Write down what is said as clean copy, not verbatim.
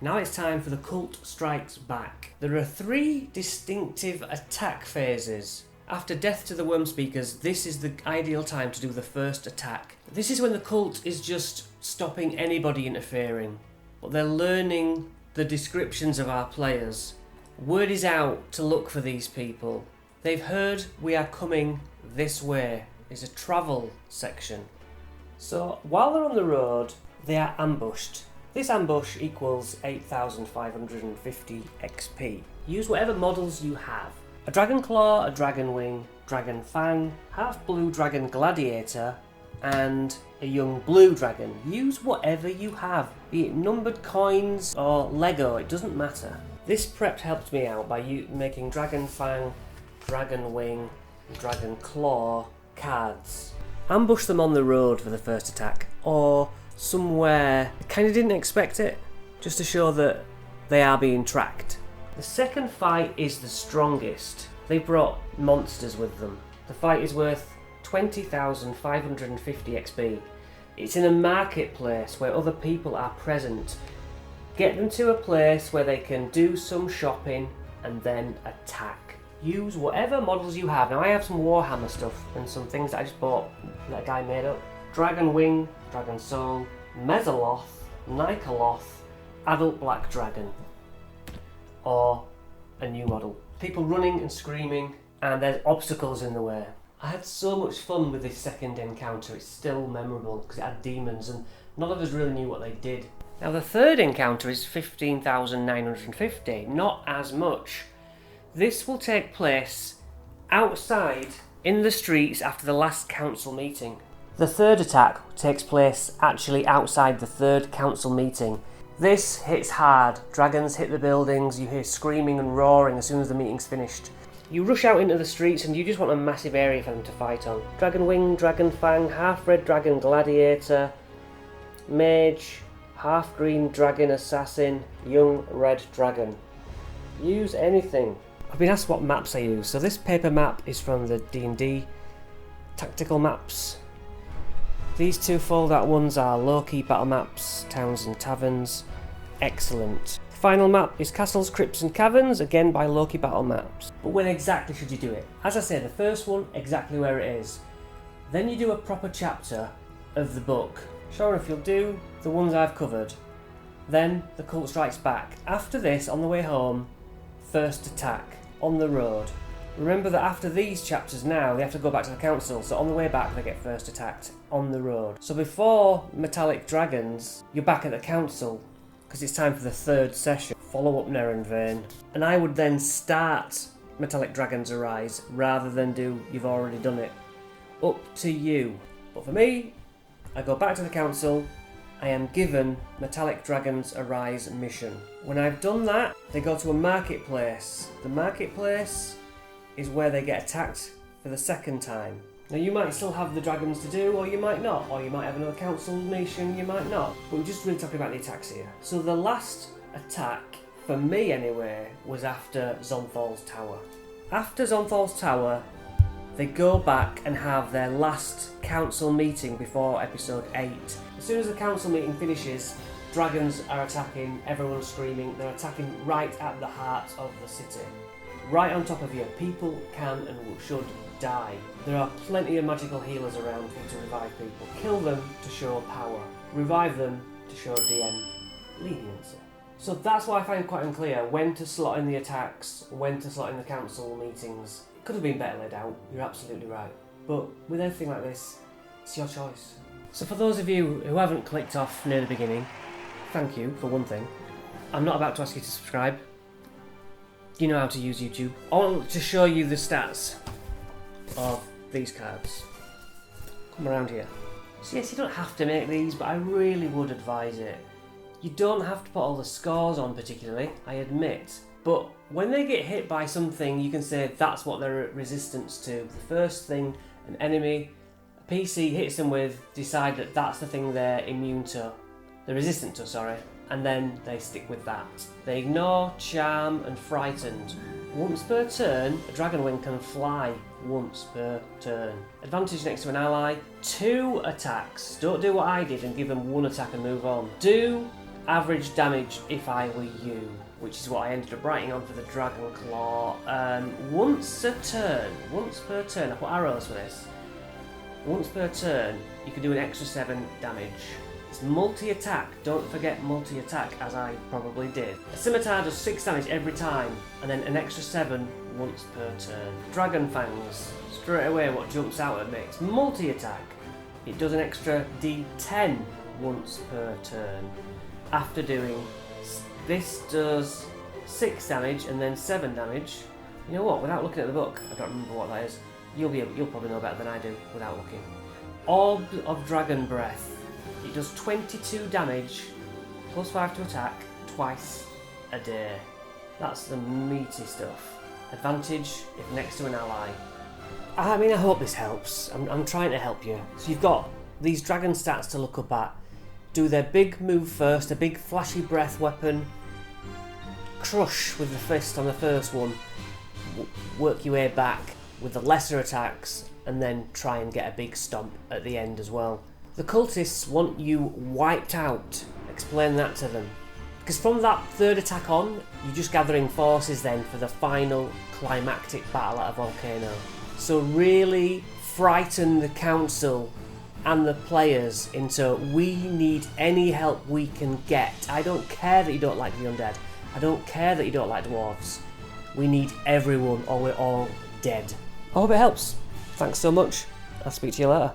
Now it's time for the Cult Strikes Back. There are 3 distinctive attack phases. After Death to the Worm Speakers, this is the ideal time to do the first attack. This is when the cult is just stopping anybody interfering, but they're learning the descriptions of our players. Word is out to look for these people. They've heard we are coming this way. It's a travel section. So while they're on the road, they are ambushed. This ambush equals 8,550 XP. Use whatever models you have. A Dragon Claw, a Dragon Wing, Dragon Fang, half blue Dragon Gladiator, and a young blue dragon. Use whatever you have, be it numbered coins or Lego, it doesn't matter. This prep helped me out by making Dragon Fang, Dragon Wing, and Dragon Claw cards. Ambush them on the road for the first attack, or somewhere I kind of didn't expect it, just to show that they are being tracked. The second fight is the strongest. They brought monsters with them. The fight is worth 20,550 XP. It's in a marketplace where other people are present. Get them to a place where they can do some shopping and then attack. Use whatever models you have. Now I have some Warhammer stuff and some things that I just bought that a guy made up. Dragon Wing, Dragon Soul, Mesoloth, Nikoloth, Adult Black Dragon. Or a new model. People running and screaming, and there's obstacles in the way. I had so much fun with this second encounter. It's still memorable because it had demons and none of us really knew what they did. Now the third encounter is 15,950, not as much. This will take place outside in the streets after the last council meeting. The third attack takes place actually outside the third council meeting. This hits hard. Dragons hit the buildings, you hear screaming and roaring as soon as the meeting's finished. You rush out into the streets and you just want a massive area for them to fight on. Dragon Wing, Dragon Fang, half red Dragon Gladiator, Mage, half green Dragon Assassin, young red Dragon. Use anything. I've been asked what maps I use. So this paper map is from the D&D tactical maps. These 2 fold out ones are low-key battle maps, towns and taverns. Excellent. The final map is castles, crypts and caverns, again by low-key battle maps. But when exactly should you do it? As I say, the first one, exactly where it is. Then you do a proper chapter of the book. Sure enough, you'll do the ones I've covered. Then the Cult Strikes Back. After this, on the way home, first attack on the road. Remember that after these chapters now, they have to go back to the council, so on the way back they get first attacked on the road. So before Metallic Dragons, you're back at the council, because it's time for the third session. Follow up Nerenvain. And I would then start Metallic Dragons Arise, rather than do You've Already Done It. Up to you. But for me, I go back to the council, I am given Metallic Dragons Arise mission. When I've done that, they go to a marketplace. The marketplace is where they get attacked for the second time. Now you might still have the dragons to do, or you might not, or you might have another council mission, you might not. But we're just really talking about the attacks here. So the last attack, for me anyway, was after Zonthal's Tower. After Zonthal's Tower, they go back and have their last council meeting before episode 8. As soon as the council meeting finishes, dragons are attacking, everyone's screaming, they're attacking right at the heart of the city. Right on top of you, people can and should die. There are plenty of magical healers around for you to revive people. Kill them to show power. Revive them to show DM leniency. So that's why I find quite unclear when to slot in the attacks, when to slot in the council meetings. It could have been better laid out, you're absolutely right. But with anything like this, it's your choice. So for those of you who haven't clicked off near the beginning, thank you for one thing. I'm not about to ask you to subscribe. You know how to use YouTube. I want to show you the stats of these cards. Come around here. So yes, you don't have to make these, but I really would advise it. You don't have to put all the scores on particularly, I admit. But when they get hit by something, you can say that's what they're at resistance to. The first thing an enemy, a PC hits them with, decide that that's the thing they're immune to. They're resistant to, sorry. And then they stick with that. They ignore, charm and frightened. Once per turn, a Dragon Wing can fly once per turn. Advantage next to an ally, 2 attacks. Don't do what I did and give them 1 attack and move on. Do average damage if I were you, which is what I ended up writing on for the Dragon Claw. Once per turn, I put arrows for this. Once per turn, you can do an extra 7 damage. It's multi-attack, don't forget multi-attack, as I probably did. A scimitar does 6 damage every time, and then an extra 7 once per turn. Dragon Fangs, straight away what jumps out at me, it's multi-attack. It does an extra D10 once per turn. After doing, this does 6 damage and then 7 damage. You know what, without looking at the book, I don't remember what that is. You'll probably know better than I do without looking. Orb of Dragon Breath. It does 22 damage, plus 5 to attack, twice a day. That's the meaty stuff. Advantage if next to an ally. I mean, I hope this helps. I'm trying to help you. So you've got these dragon stats to look up at. Do their big move first, a big flashy breath weapon. Crush with the fist on the first one. Work your way back with the lesser attacks, and then try and get a big stomp at the end as well. The cultists want you wiped out. Explain that to them. Because from that third attack on, you're just gathering forces then for the final climactic battle at a volcano. So really frighten the council and the players into, we need any help we can get. I don't care that you don't like the undead. I don't care that you don't like dwarves. We need everyone or we're all dead. I hope it helps. Thanks so much. I'll speak to you later.